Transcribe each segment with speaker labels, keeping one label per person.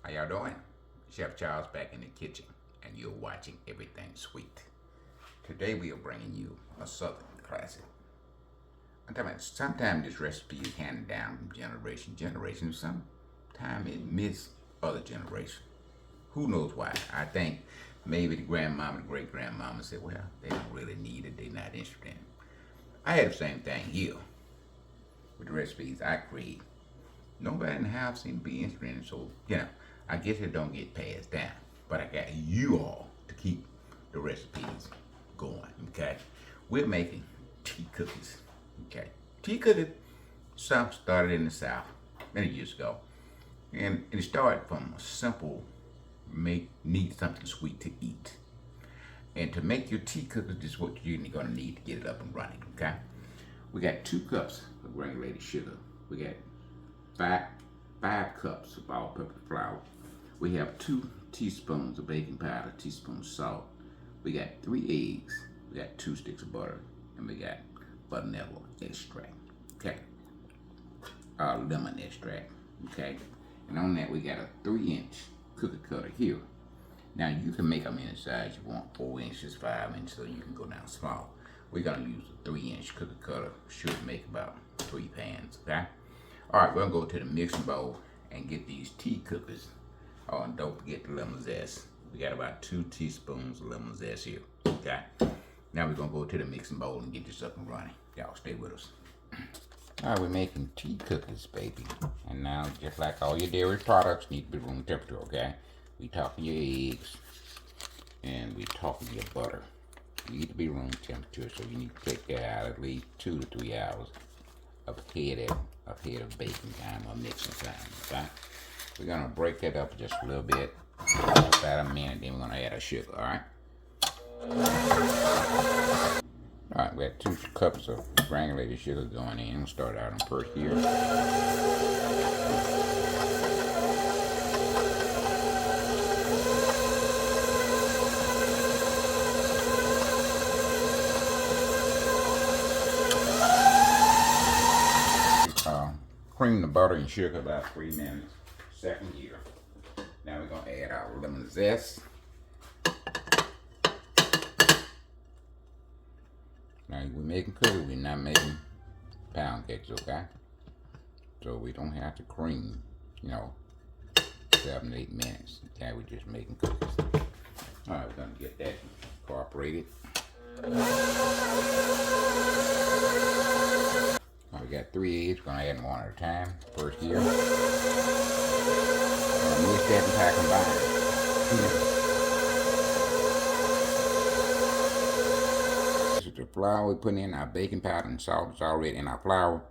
Speaker 1: How y'all doing? Chef Charles back in the kitchen, and you're watching Everything Sweet. Today we are bringing you a Southern classic. I'm talking about sometimes this recipe is handed down from generation to generation. Sometimes it missed other generation. Who knows why? I think maybe the grandmama and great grandmama said, well, they don't really need it, they're not interested in it. I had the same thing here with the recipes I create. Nobody in the house seemed to be interested in it, so I guess it don't get passed down. But I got you all to keep the recipes going. Okay, we're making tea cookies. Okay, tea cookies. Some started in the South many years ago, and it started from a simple need something sweet to eat. And to make your tea cookies, this is what you're gonna need to get it up and running. Okay, we got 2 cups of granulated sugar. We got five cups of all-purpose flour. We have 2 teaspoons of baking powder, a teaspoon of salt. We got 3 eggs. We got 2 sticks of butter, and we got vanilla extract. Okay, lemon extract. Okay, and on that we got a 3-inch cookie cutter here. Now you can make them any size you want, 4 inches, 5 inches, so you can go down small. We're gonna use a 3-inch cookie cutter. Should make about 3 pans. Okay. All right, we're gonna go to the mixing bowl and get these tea cookies. Oh, and don't forget the lemon zest. We got about 2 teaspoons of lemon zest here. Okay. Now we're gonna go to the mixing bowl and get this up and running. Y'all stay with us. All right, we're making tea cookies, baby. And now, just like all your dairy products, need to be room temperature. Okay. We talking your eggs, and we talking your butter. You need to be room temperature, so you need to take that out at least 2 to 3 hours ahead of baking time or mixing time. Okay. We're gonna break that up just a little bit, about a minute, then we're gonna add our sugar. All right. All right, we have 2 cups of granulated sugar going in. We'll start out on first here. Cream the butter and sugar about 3 minutes. Second year. Now we're gonna add our lemon zest. Now we're making cookies, we're not making pound cakes, okay? So we don't have to cream, 7 to 8 minutes. Okay, we're just making cookies. All right, we're gonna get that incorporated. We got 3 eggs, gonna add them 1 at a time. First here. Gonna mix that and pack combine. This is the flour we put in. Our baking powder and salt is already in our flour.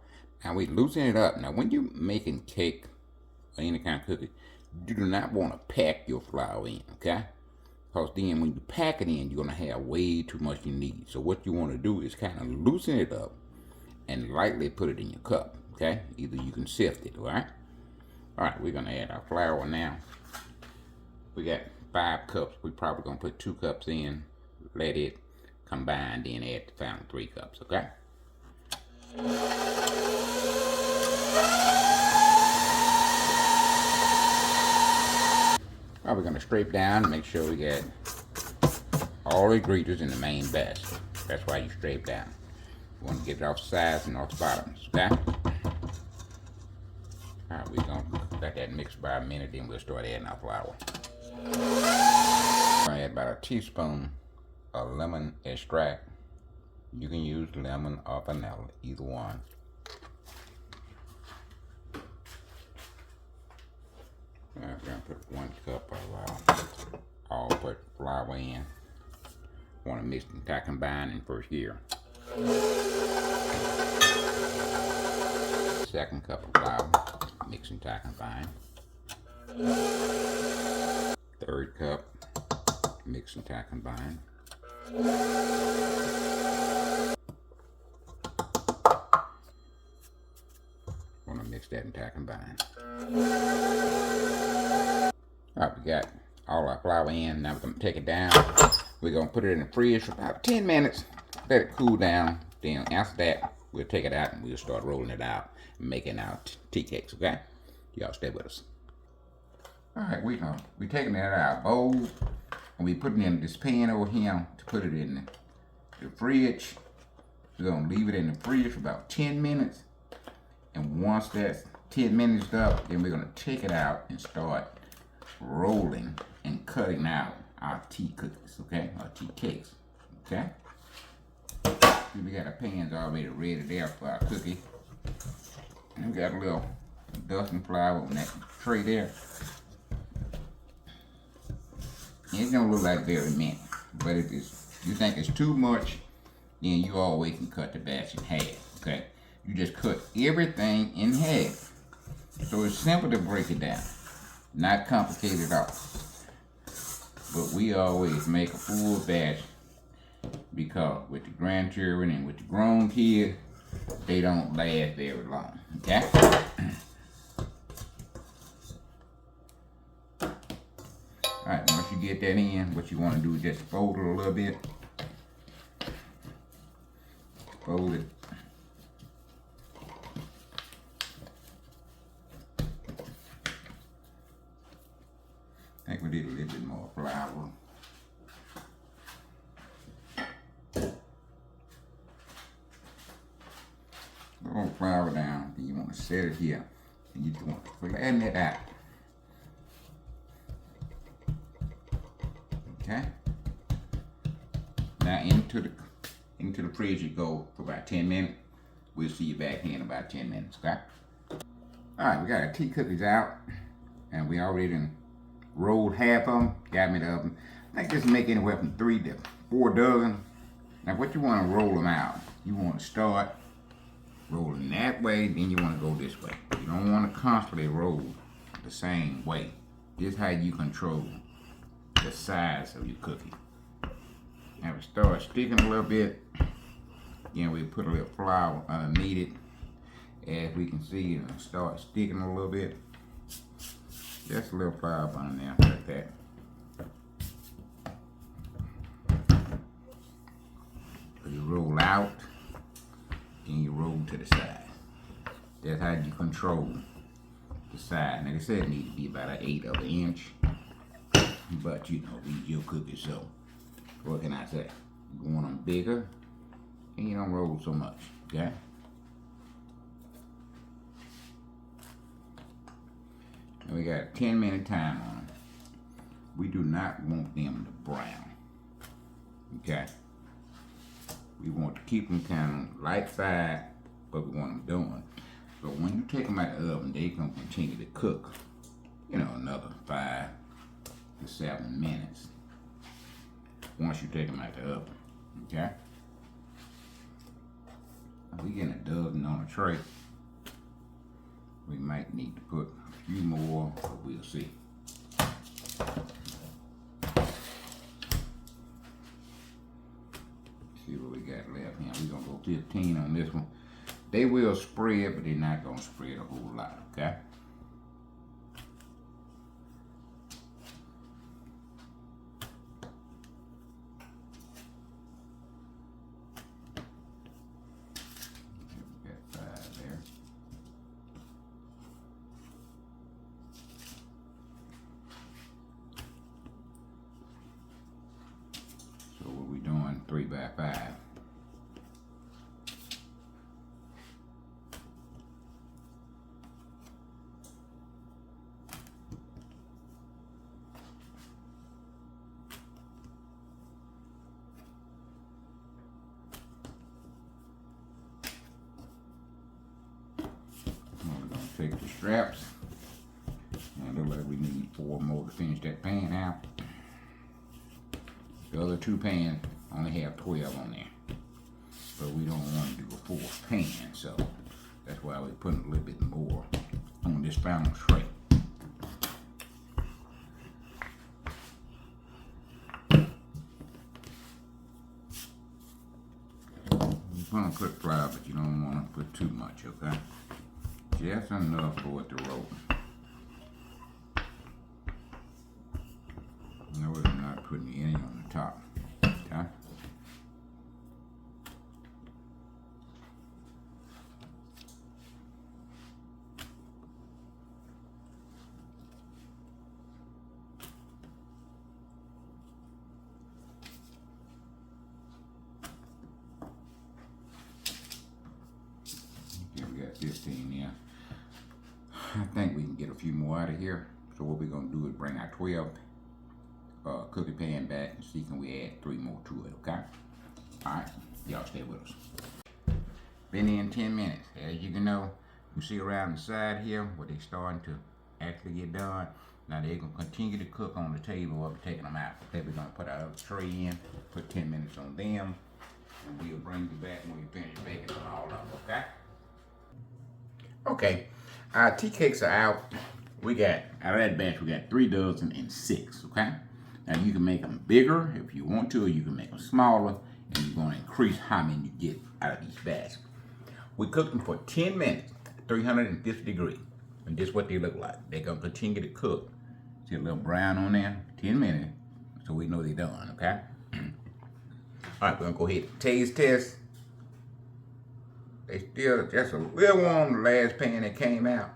Speaker 1: Now we loosen it up. Now when you're making cake or any kind of cookie, you do not want to pack your flour in, okay? Because then when you pack it in, you're gonna have way too much you need. So what you want to do is kind of loosen it up and lightly put it in your cup, okay? Either you can sift it, all right? All right, we're gonna add our flour now. We got 5 cups. We're probably gonna put 2 cups in, let it combine, then add the final 3 cups, okay? All right, we're gonna scrape down and make sure we get all the ingredients in the main batch. That's why you scrape down. You want to get it off the sides and off the bottoms, okay? All right, we're going to let that mix by a minute, then we'll start adding our flour. We're going to add about a teaspoon of lemon extract. You can use lemon or vanilla, either one. All right, we're going to put 1 cup of all-purpose flour in. Want to mix and tie combine in first year. 2nd cup of flour, mix and tie combine. 3rd cup, mix and tie combine. 6 that and tie combine. Alright, we got all our flour in. Now we're going to take it down. We're going to put it in the fridge for about 10 minutes. Let it cool down. Then after that, we'll take it out and we'll start rolling it out and making our tea cakes, okay? Y'all stay with us. All right, we taking that out of our bowl and we putting it in this pan over here to put it in the fridge. We're gonna leave it in the fridge for about 10 minutes. And once that's 10 minutes up, then we're gonna take it out and start rolling and cutting out our tea cookies, okay? Our tea cakes, okay? We got our pans already ready there for our cookie. And we got a little dusting flour on that tray there. And it's gonna look like very mint, but if you think it's too much, then you always can cut the batch in half, okay? You just cut everything in half. So it's simple to break it down, not complicated at all. But we always make a full batch because with the grandchildren and with the grown kids, they don't last very long, okay? Alright, once you get that in, what you want to do is just fold it a little bit. Fold it. I think we did a little bit more flour. Little flour down, then you want to set it here. And you want to flatten it out. Okay? Now into the fridge you go for about 10 minutes. We'll see you back here in about 10 minutes, okay? Alright, we got our tea cookies out. And we already done rolled half of them, got them in the oven. I think this will make anywhere from 3 to 4 dozen. Now what you want to roll them out, you want to start rolling that way, then you want to go this way. You don't want to constantly roll the same way. This is how you control the size of your cookie. Now we start sticking a little bit. Then we put a little flour underneath it. As we can see, it'll start sticking a little bit. Just a little flour on there like that. So you roll out, then you roll to the side. That's how you control the side. Now they said it needs to be about 1/8 of an inch. But you know, these your cookies, so what can I say? You want them bigger, and you don't roll so much, okay? And we got a 10-minute time on them. We do not want them to brown, okay? We want to keep them kind of light side, but we want them done. So when you take them out of the oven, they gonna continue to cook, you know, another 5 to 7 minutes once you take them out the oven, okay? We getting a dozen on a tray. We might need to put a few more, but we'll see. See what we got left here. We're gonna go 15 on this one. They will spread, but they're not gonna spread a whole lot, okay? So what we doing, 3 by 5. We're gonna take the straps, and it looks like we need 4 more to finish that pan out. The other 2 pans only have 12 on there, but we don't want to do a 4th pan, so that's why we're putting a little bit more on this final tray. You want to put flour, but you don't want to put too much, okay? Just enough for it to roll. No, I'm not putting any on the top. Okay? I think we can get a few more out of here. So what we're gonna do is bring our 12 cookie pan back and see can we add 3 more to it, okay? All right, y'all stay with us. Been in 10 minutes. As you can know, you see around the side here where they starting to actually get done. Now they're gonna continue to cook on the table while we're taking them out. Okay, we're gonna put our other tray in, put 10 minutes on them, and we'll bring you back when we finish baking them all up, okay? Okay, our tea cakes are out. We got, out of that batch, we got 3 dozen and 6, okay? Now you can make them bigger if you want to, or you can make them smaller, and you're gonna increase how many you get out of each batch. We cook them for 10 minutes, 350 degrees, and this is what they look like. They're gonna continue to cook. See a little brown on there, 10 minutes, so we know they're done, okay? All right, we're gonna go ahead and taste test. They still just a little warm the last pan that came out.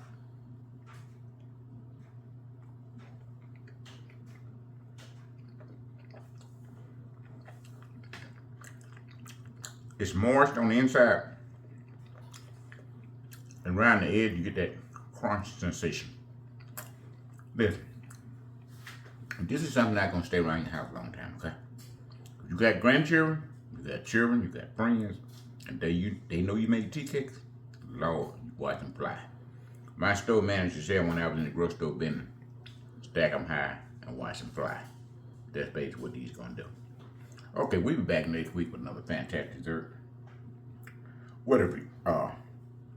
Speaker 1: It's moist on the inside. And around the edge, you get that crunch sensation. Listen, this is something not gonna stay around your house a long time, okay? You got grandchildren, you got children, you got friends, and they know you make tea cakes. Lord, you watch them fly. My store manager said when I was in the grocery store business, stack them high and watch them fly. That's basically what these gonna do. Okay, we'll be back next week with another fantastic dessert. Whatever,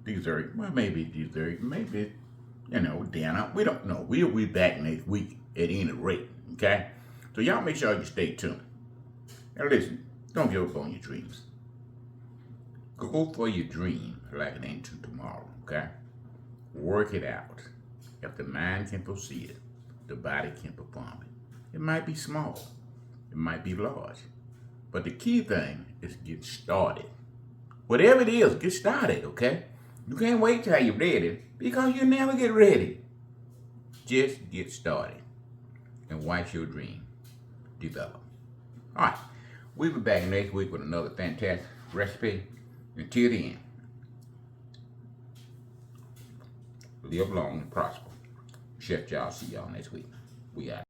Speaker 1: dessert, well, maybe dessert, maybe, dinner. We don't know. We'll be back next week at any rate, okay? So y'all make sure you stay tuned. And listen, don't give up on your dreams. Go for your dream like it ain't to tomorrow, okay? Work it out. If the mind can foresee it, the body can perform it. It might be small, it might be large, but the key thing is get started. Whatever it is, get started, okay? You can't wait till you're ready because you never get ready. Just get started and watch your dream develop. All right, we'll be back next week with another fantastic recipe. Until then, live long and prosper. Chef Y'all, see y'all next week. We out.